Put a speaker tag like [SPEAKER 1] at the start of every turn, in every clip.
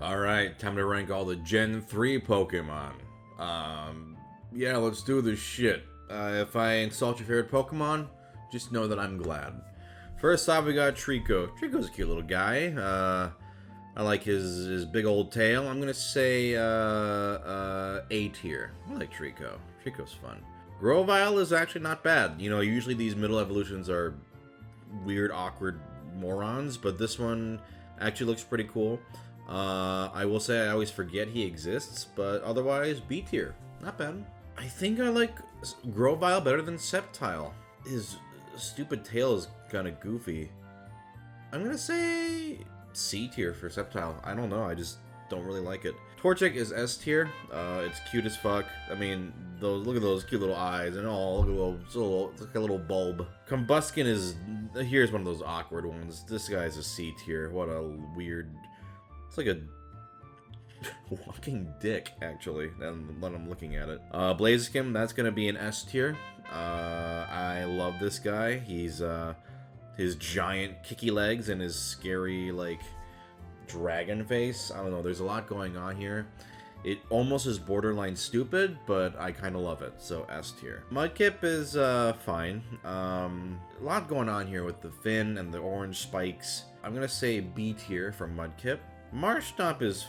[SPEAKER 1] Alright, time to rank all the Gen 3 Pokemon. Yeah, let's do this shit. If I insult your favorite Pokemon, just know that I'm glad. First off, we got Trico. Trico's a cute little guy. I like his big old tail. I'm gonna say A tier. I like Trico. Trico's fun. Grovyle is actually not bad. You know, usually these middle evolutions are weird, awkward morons, but this one actually looks pretty cool. I will say I always forget he exists, but otherwise, B tier. Not bad. I think I like Grovyle better than Sceptile. His stupid tail is kind of goofy. I'm gonna say C tier for Sceptile. I don't know, I just don't really like it. Torchic is S tier. It's cute as fuck. I mean, look at those cute little eyes and all. It's like a little bulb. Combuskin is, here's one of those awkward ones. This guy's a C tier. What a weird, it's like a walking dick, actually, when I'm looking at it. Blaziken, that's gonna be an S tier. I love this guy. He's, his giant kicky legs and his scary, like, dragon face. I don't know, there's a lot going on here. It almost is borderline stupid, but I kind of love it, so S tier. Mudkip is fine. A lot going on here with the fin and the orange spikes. I'm gonna say B tier for Mudkip. Marshtomp is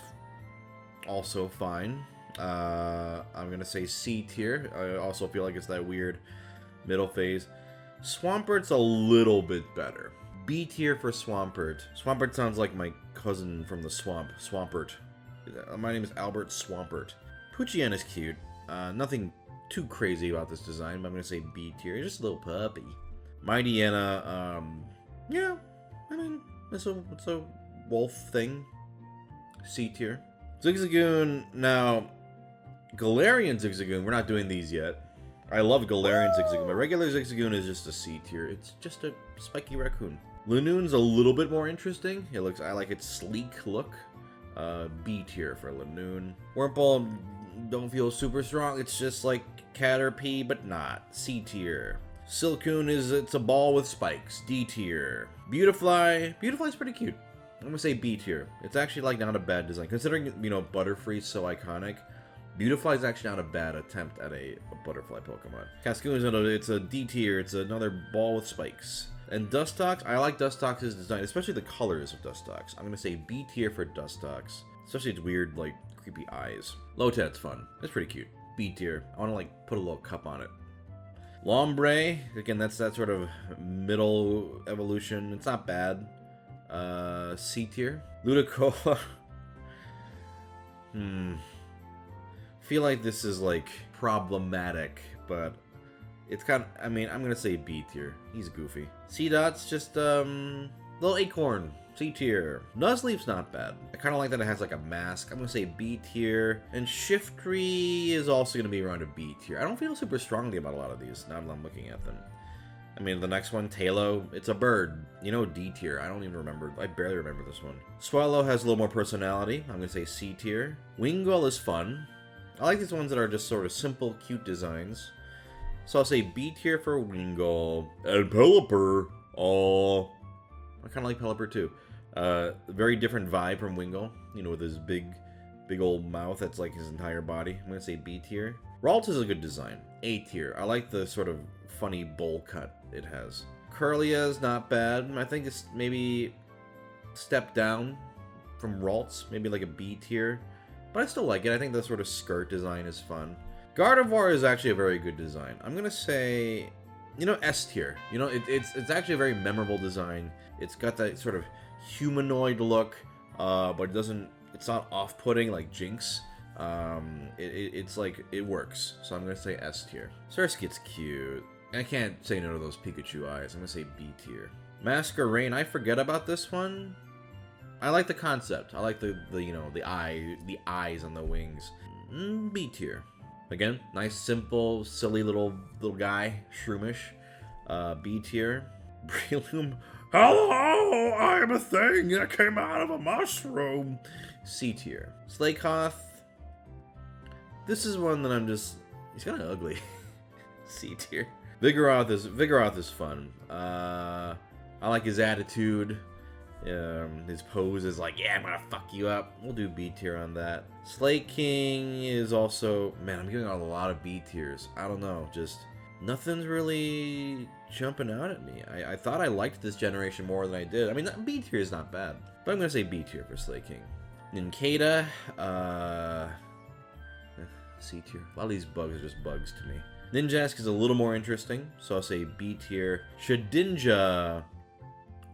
[SPEAKER 1] also fine. I'm gonna say C tier. I also feel like it's that weird middle phase. Swampert's a little bit better. B tier for Swampert. Swampert sounds like my cousin from the swamp, Swampert. My name is Albert Swampert. Poochyena is cute. Nothing too crazy about this design, but I'm gonna say B tier. Just a little puppy. Mightyena, yeah, I mean, it's a wolf thing. C tier. Zigzagoon, now, Galarian Zigzagoon, we're not doing these yet. I love Galarian Zigzagoon. My regular Zigzagoon is just a C tier. It's just a spiky raccoon. Lanoon's a little bit more interesting. I like its sleek look. B tier for Lanoon. Wurmple, don't feel super strong. It's just like Caterpie, but not. C tier. Silcoon it's a ball with spikes. D tier. Beautifly's pretty cute. I'm gonna say B tier. It's actually like not a bad design. Considering, you know, Butterfree's so iconic, Beautifly is actually not a bad attempt at a butterfly Pokemon. Cascoon, it's a D tier. It's another ball with spikes. And Dustox, I like Dustox's design, especially the colors of Dustox. I'm gonna say B tier for Dustox. Especially its weird, like, creepy eyes. Lotad's fun. It's pretty cute. B tier. I wanna, like, put a little cup on it. Lombre, again, that's that sort of middle evolution. It's not bad. C tier. Ludicolo. Feel like this is, like, problematic, but it's kind of, I mean, I'm gonna say B tier. He's goofy. C-Dot's just, little acorn. C tier. Nuzleaf's not bad. I kind of like that it has, like, a mask. I'm gonna say B tier. And Shiftry is also gonna be around a B tier. I don't feel super strongly about a lot of these now that I'm looking at them. I mean, the next one, Tailo, it's a bird. You know, D tier. I don't even remember. I barely remember this one. Swallow has a little more personality. I'm gonna say C tier. Wingull is fun. I like these ones that are just sort of simple, cute designs. So I'll say B tier for Wingull. And Pelipper. Oh, I kind of like Pelipper too. Very different vibe from Wingull. You know, with his big old mouth that's like his entire body. I'm going to say B tier. Ralts is a good design. A tier. I like the sort of funny bowl cut it has. Curlia's not bad. I think it's maybe step down from Ralts. Maybe like a B tier. But I still like it. I think the sort of skirt design is fun. Gardevoir is actually a very good design. I'm gonna say, you know, S tier. You know, it's actually a very memorable design. It's got that sort of humanoid look, but it's not off-putting like Jinx. It's like, it works. So I'm gonna say S tier. Surskit's cute. I can't say no to those Pikachu eyes. I'm gonna say B tier. Masquerain, I forget about this one. I like the concept. I like the you know, the eyes on the wings. B tier. Again, nice, simple, silly little guy, shroomish. B tier. Breloom. Hello, I am a thing that came out of a mushroom. C tier. Slakoth. This is one that he's kind of ugly. C tier. Vigoroth is fun. I like his attitude. His pose is like, yeah, I'm gonna fuck you up. We'll do B tier on that. Slaking is also, man, I'm giving out a lot of B tiers. I don't know, just nothing's really jumping out at me. I thought I liked this generation more than I did. I mean, B tier is not bad, but I'm gonna say B tier for Slaking. Nincada, C tier. A lot of these bugs are just bugs to me. Ninjask is a little more interesting, so I'll say B tier. Shedinja,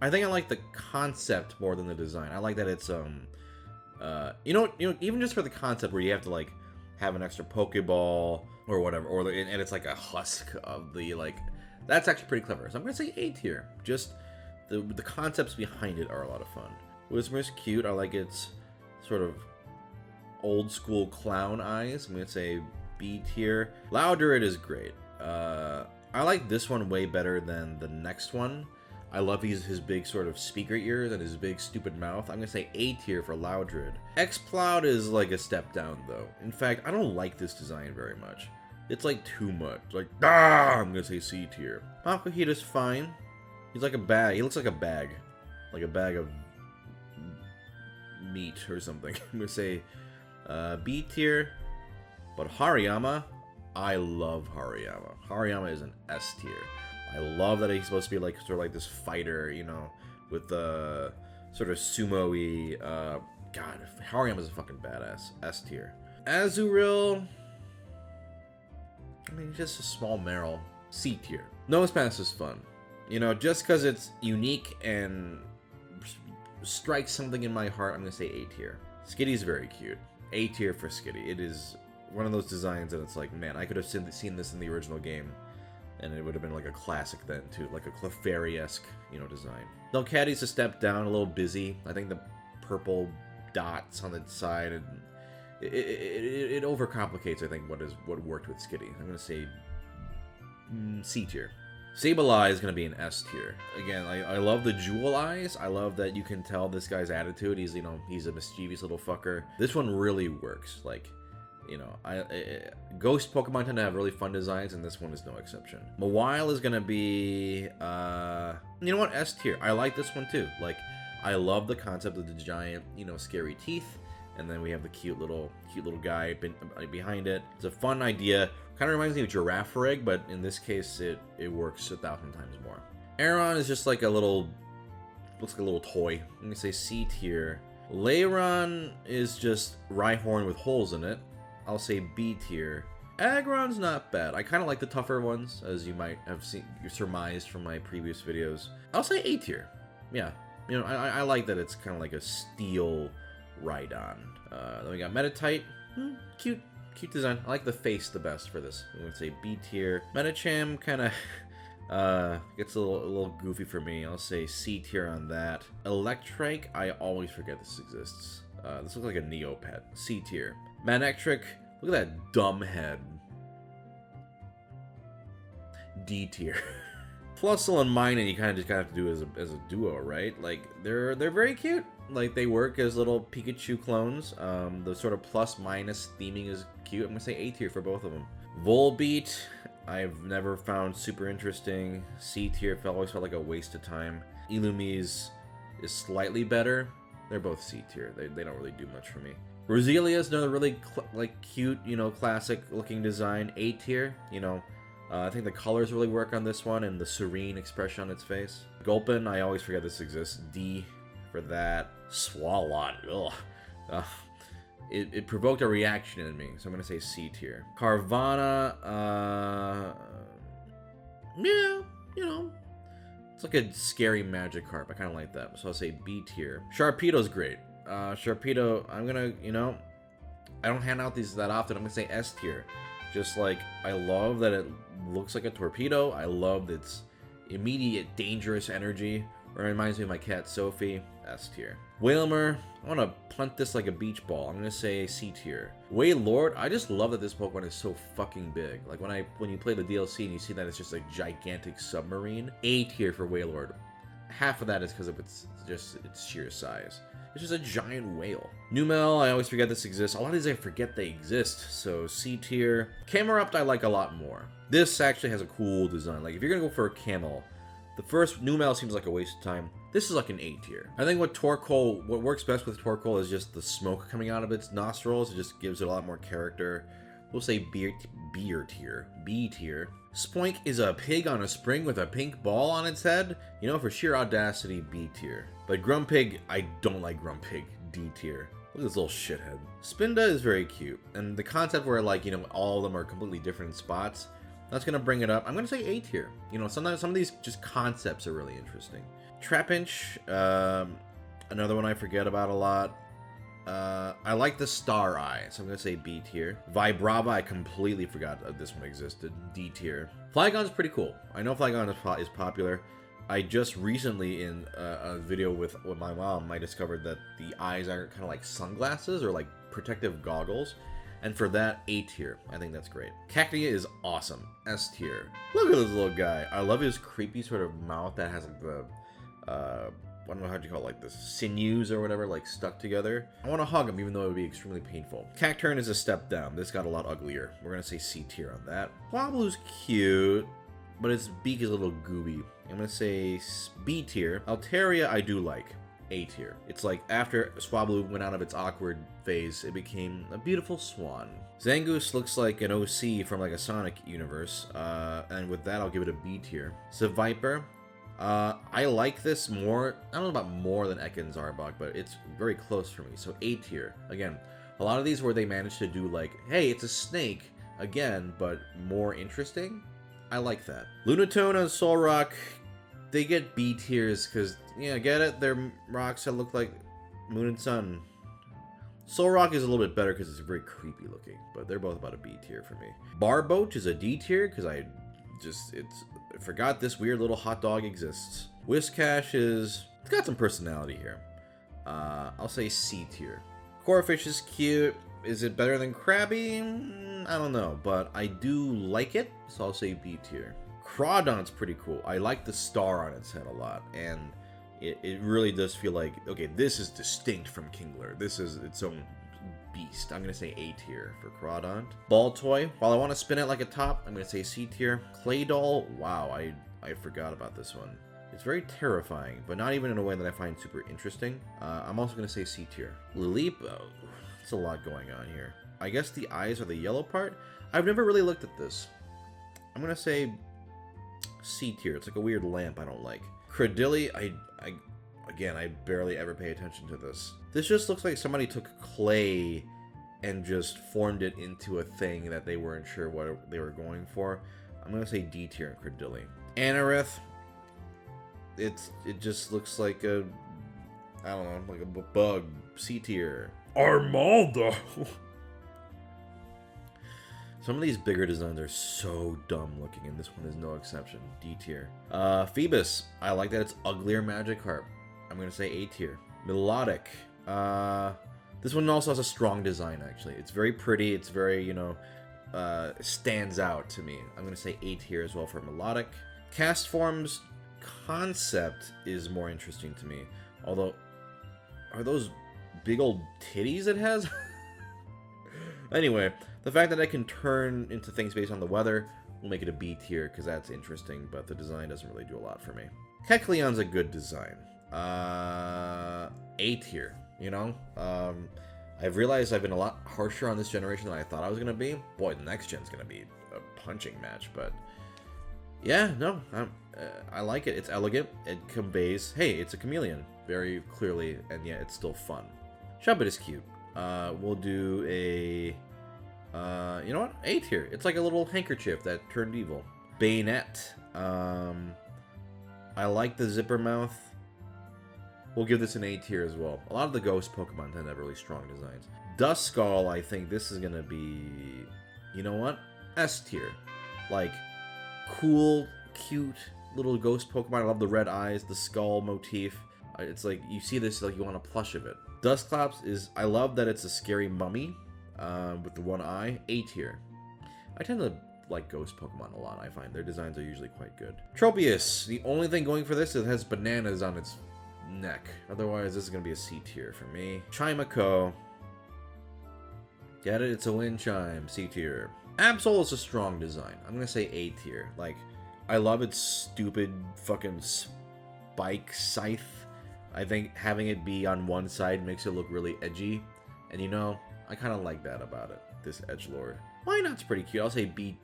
[SPEAKER 1] I think I like the concept more than the design. I like that it's you know, even just for the concept where you have to like have an extra Pokeball or whatever, and it's like a husk of the like, that's actually pretty clever. So I'm gonna say A tier. Just the concepts behind it are a lot of fun. Whismer's cute. I like its sort of old school clown eyes. I'm gonna say B tier. Loudred is great. I like this one way better than the next one. I love his big sort of speaker ears and his big stupid mouth. I'm gonna say A tier for Loudred. Exploud is like a step down though. In fact, I don't like this design very much. It's like too much. Like, I'm gonna say C tier. Makuhita's fine. He's like a bag. He looks like a bag. Like a bag of meat or something. I'm gonna say B tier. But Hariyama, I love Hariyama. Hariyama is an S tier. I love that he's supposed to be like sort of like this fighter, you know, with the sort of sumo-y. God, Hariyama's a fucking badass. S tier. Azurill, I mean, just a small Meryl. C tier. Nosepass is fun. You know, just because it's unique and strikes something in my heart, I'm gonna say A tier. Skitty's very cute. A tier for Skitty. It is one of those designs that it's like, man, I could have seen this in the original game, and it would have been like a classic then too, like a Clefairy-esque, you know, design. Delcatty's a step down, a little busy. I think the purple dots on the side, and it overcomplicates, I think, what worked with Skitty. I'm gonna say C tier. Sableye is gonna be an S tier. Again, I love the jewel eyes. I love that you can tell this guy's attitude. He's, you know, he's a mischievous little fucker. This one really works. Like, you know, Ghost Pokemon tend to have really fun designs, and this one is no exception. Mawile is gonna be, you know what, S tier. I like this one too. Like, I love the concept of the giant, you know, scary teeth, and then we have the cute little guy behind it. It's a fun idea. Kind of reminds me of Girafarig, but in this case, it works 1,000 times more. Aeron is just like a little, looks like a little toy. I'm gonna say C tier. Lairon is just Rhyhorn with holes in it. I'll say B tier. Aggron's not bad. I kind of like the tougher ones, as you might have surmised from my previous videos. I'll say A tier. Yeah, you know, I like that it's kind of like a steel Rhydon. Then we got Metatite. Cute design. I like the face the best for this. I'm gonna say B tier. Metacham kind of gets a little goofy for me. I'll say C tier on that. Electrike, I always forget this exists. This looks like a Neopet. C tier. Manectric, look at that dumb head. D tier. Plusle and Minun, you kind of just gotta have to do as a duo, right? Like, they're very cute. Like, they work as little Pikachu clones. The sort of plus minus theming is cute. I'm gonna say A tier for both of them. Volbeat, I've never found super interesting. C tier, always felt like a waste of time. Illumise is slightly better. They're both C tier. They don't really do much for me. Roselia is another really like cute, you know, classic looking design. A tier, you know. I think the colors really work on this one, and the serene expression on its face. Gulpin, I always forget this exists. D for that. Swalot, ugh. It provoked a reaction in me, so I'm gonna say C tier. Carvana, yeah, you know, it's like a scary Magikarp. I kind of like that, so I'll say B tier. Sharpedo's great. Sharpedo, I'm gonna, you know, I don't hand out these that often. I'm gonna say S tier. Just like, I love that it looks like a torpedo. I love its immediate dangerous energy. Or it reminds me of my cat Sophie. S tier. Wailmer, I want to punt this like a beach ball. I'm gonna say C tier. Waylord, I just love that this Pokemon is so fucking big. Like when you play the DLC and you see that it's just a gigantic submarine. A tier for Waylord. Half of that is because of its sheer size. It's just a giant whale. Numel, I always forget this exists. A lot of these I forget they exist, so C tier. Camerupt I like a lot more. This actually has a cool design. Like, if you're gonna go for a camel, The first new metal seems like a waste of time. This is like an A tier. I think what works best with Torkoal is just the smoke coming out of its nostrils. It just gives it a lot more character. We'll say B tier. Spoink is a pig on a spring with a pink ball on its head. You know, for sheer audacity, B tier. But Grumpig, I don't like Grumpig, D tier. Look at this little shithead. Spinda is very cute. And the concept where, like, you know, all of them are completely different spots, that's gonna bring it up. I'm gonna say A tier. You know, sometimes some of these just concepts are really interesting. Trapinch, another one I forget about a lot. I like the star eye, so I'm gonna say B tier. Vibrava, I completely forgot that this one existed. D tier. Flygon's pretty cool. I know Flygon is popular. I just recently, in a video with my mom, I discovered that the eyes are kind of like sunglasses or like protective goggles. And for that, A tier. I think that's great. Cacnea is awesome. S tier. Look at this little guy. I love his creepy sort of mouth that has like the, I don't know how you call it, like the sinews or whatever, like stuck together. I want to hug him, even though it would be extremely painful. Cacturn is a step down. This got a lot uglier. We're going to say C tier on that. Swablu's cute, but its beak is a little gooby. I'm going to say B tier. Altaria, I do like. A tier. It's like after Swablu went out of its awkward phase, it became a beautiful swan. Zangoose looks like an OC from like a Sonic universe, and with that I'll give it a B tier. Seviper, I like this more, I don't know about more than Ekans Arbok, but it's very close for me, so A tier. Again, a lot of these where they managed to do like, hey, it's a snake, again, but more interesting, I like that. Lunatone and Solrock, they get B tiers because, yeah, get it? They're rocks that look like moon and sun. Solrock is a little bit better because it's very creepy looking, but they're both about a B tier for me. Barboach is a D tier because I forgot this weird little hot dog exists. Whiscash it's got some personality here. I'll say C tier. Corfish is cute. Is it better than Krabby? I don't know, but I do like it, so I'll say B tier. Crawdon's pretty cool. I like the star on its head a lot, and it really does feel like, okay, this is distinct from Kingler. This is its own beast. I'm going to say A tier for Crawdon. Baltoy, while I want to spin it like a top, I'm going to say C tier. Claydol, wow, I forgot about this one. It's very terrifying, but not even in a way that I find super interesting. I'm also going to say C tier. Lileep, it's a lot going on here. I guess the eyes are the yellow part. I've never really looked at this. I'm going to say C tier. It's like a weird lamp I don't like. Credilli, again, I barely ever pay attention to this. This just looks like somebody took clay and just formed it into a thing that they weren't sure what they were going for. I'm gonna say D tier in Credilli. Anorith, it just looks like a, I don't know, like a bug. C tier. Armaldo. Some of these bigger designs are so dumb looking, and this one is no exception. D tier. Phoebus. I like that it's uglier Magikarp. I'm going to say A tier. Melodic. This one also has a strong design, actually. It's very pretty. It's very, you know, stands out to me. I'm going to say A tier as well for Melodic. Castform's concept is more interesting to me. Although, are those big old titties it has? Anyway, the fact that I can turn into things based on the weather will make it a B tier, because that's interesting, but the design doesn't really do a lot for me. Kecleon's a good design. A tier, you know? I've realized I've been a lot harsher on this generation than I thought I was going to be. Boy, the next gen's going to be a punching match, but yeah, no, I like it. It's elegant. It conveys, hey, it's a chameleon, very clearly, and yeah, it's still fun. Sharpedo is cute. We'll do a, you know what? A tier. It's like a little handkerchief that turned evil. Bayonet. I like the zipper mouth. We'll give this an A tier as well. A lot of the ghost Pokemon tend to have really strong designs. Duskull, I think this is gonna be, you know what? S tier. Like, cool, cute little ghost Pokemon. I love the red eyes, the skull motif. It's like, you see this, like you want a plush of it. Dusclops is, I love that it's a scary mummy with the one eye. A tier. I tend to like ghost Pokemon a lot, I find. Their designs are usually quite good. Tropius. The only thing going for this is it has bananas on its neck. Otherwise, this is going to be a C tier for me. Chimeco. Get it? It's a wind chime. C tier. Absol is a strong design. I'm going to say A tier. Like, I love its stupid fucking spike scythe. I think having it be on one side makes it look really edgy. And you know, I kind of like that about it, this edgelord. Why not's pretty cute. I'll say B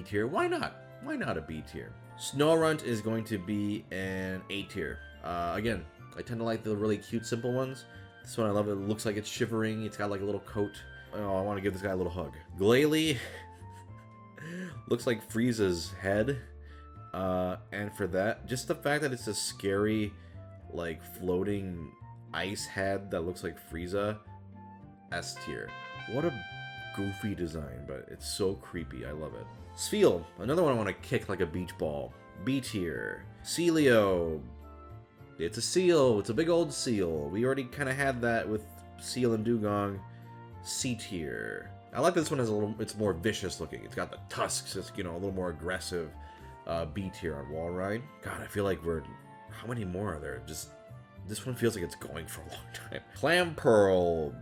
[SPEAKER 1] tier. Why not? Why not a B tier? Snorunt is going to be an A tier. Again, I tend to like the really cute, simple ones. This one I love. It looks like it's shivering. It's got like a little coat. Oh, I want to give this guy a little hug. Glailey looks like Frieza's head. And for that, just the fact that it's a scary, like, floating ice head that looks like Frieza, S tier. What a goofy design, but it's so creepy. I love it. Spheal, another one I want to kick like a beach ball. B tier. Celio. It's a seal. It's a big old seal. We already kind of had that with Seal and Dugong. C tier. I like this one as a little. It's more vicious looking. It's got the tusks. It's, you know, a little more aggressive. B tier on Walrein. God, I feel like we're. How many more are there? Just this one feels like it's going for a long time. Clamperl.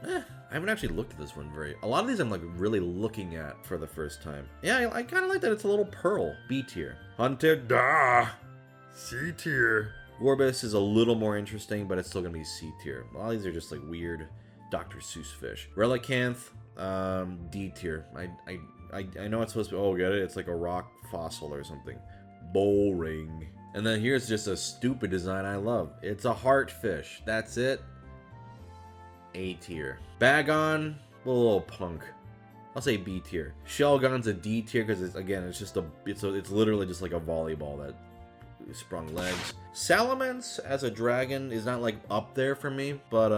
[SPEAKER 1] I haven't actually looked at this one very. A lot of these I'm like really looking at for the first time. Yeah, I kind of like that it's a little pearl. B tier. Hunted. C tier. Gorbis is a little more interesting, but it's still gonna be C tier. A lot of these are just like weird Dr. Seuss fish. Relicanth, D tier. I know it's supposed to be. Oh, get it? It's like a rock fossil or something. Boring. And then here's just a stupid design I love. It's a heart fish. That's it. A tier. Bagon, a little punk. I'll say B tier. Shelgon's a D tier because it's, again, it's just it's literally just like a volleyball that sprung legs. Salamence as a dragon is not like up there for me, but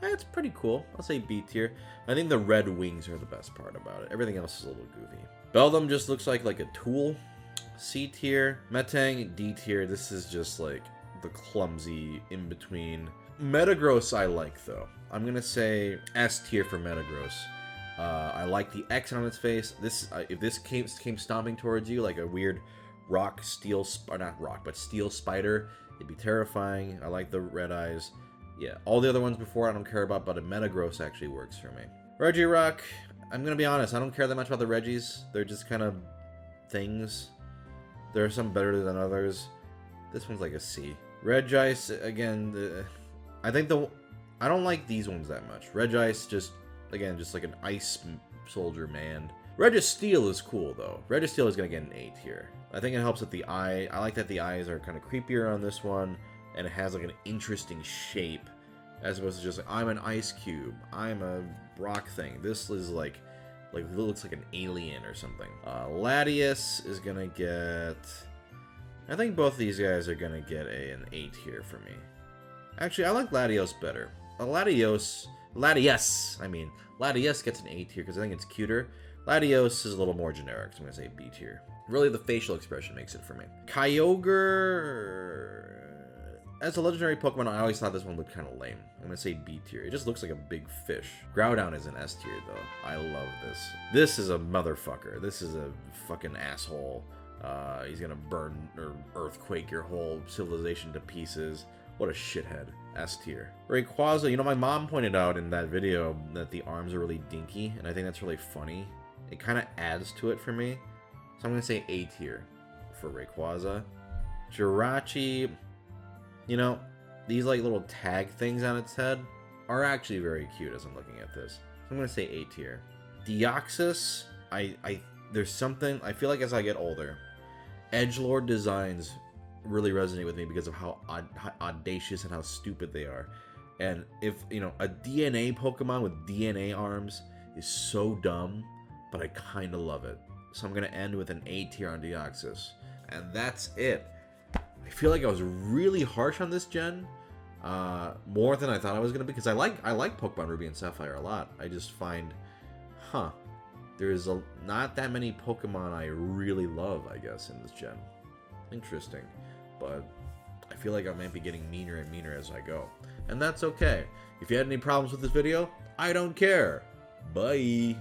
[SPEAKER 1] it's pretty cool. I'll say B tier. I think the red wings are the best part about it. Everything else is a little goofy. Beldum just looks like a tool. C tier. Metang, D tier. This is just like the clumsy in between. Metagross I like though. I'm gonna say S tier for Metagross. I like the X on its face. This if this came stomping towards you like a weird rock, steel, or not rock, but steel spider, it'd be terrifying. I like the red eyes. Yeah, all the other ones before I don't care about, but a Metagross actually works for me. Reggie Rock, I'm gonna be honest, I don't care that much about the Reggies. They're just kind of things. There are some better than others. This one's like a C. Regice, again, I don't like these ones that much. Regice just like an ice soldier man. Registeel is cool though. Registeel is gonna get an A tier. I think it helps that the eye. I like that the eyes are kind of creepier on this one, and it has like an interesting shape, as opposed to just like, I'm an ice cube, I'm a rock thing. This is like it looks like an alien or something. Latias is gonna get. I think both these guys are gonna get an A tier for me. Actually, I like Latios better. Latias gets an A tier because I think it's cuter. Latios is a little more generic, so I'm gonna say B tier. Really, the facial expression makes it for me. Kyogre, as a legendary Pokemon, I always thought this one looked kind of lame. I'm gonna say B tier. It just looks like a big fish. Groudon is an S tier though. I love this. This is a motherfucker. This is a fucking asshole. He's gonna burn or earthquake your whole civilization to pieces. What a shithead. S tier. Rayquaza, you know, my mom pointed out in that video that the arms are really dinky, and I think that's really funny. It kind of adds to it for me. So I'm going to say A tier for Rayquaza. Jirachi, you know, these like little tag things on its head are actually very cute as I'm looking at this. So I'm going to say A tier. Deoxys, there's something, I feel like as I get older, edgelord designs really resonate with me because of how audacious and how stupid they are. And if, you know, a DNA Pokemon with DNA arms is so dumb, but I kind of love it. So I'm going to end with an A tier on Deoxys. And that's it. I feel like I was really harsh on this gen. More than I thought I was going to be. Because I like Pokemon Ruby and Sapphire a lot. I just find, there's not that many Pokemon I really love, I guess, in this gen. Interesting. But I feel like I might be getting meaner and meaner as I go. And that's okay. If you had any problems with this video, I don't care. Bye.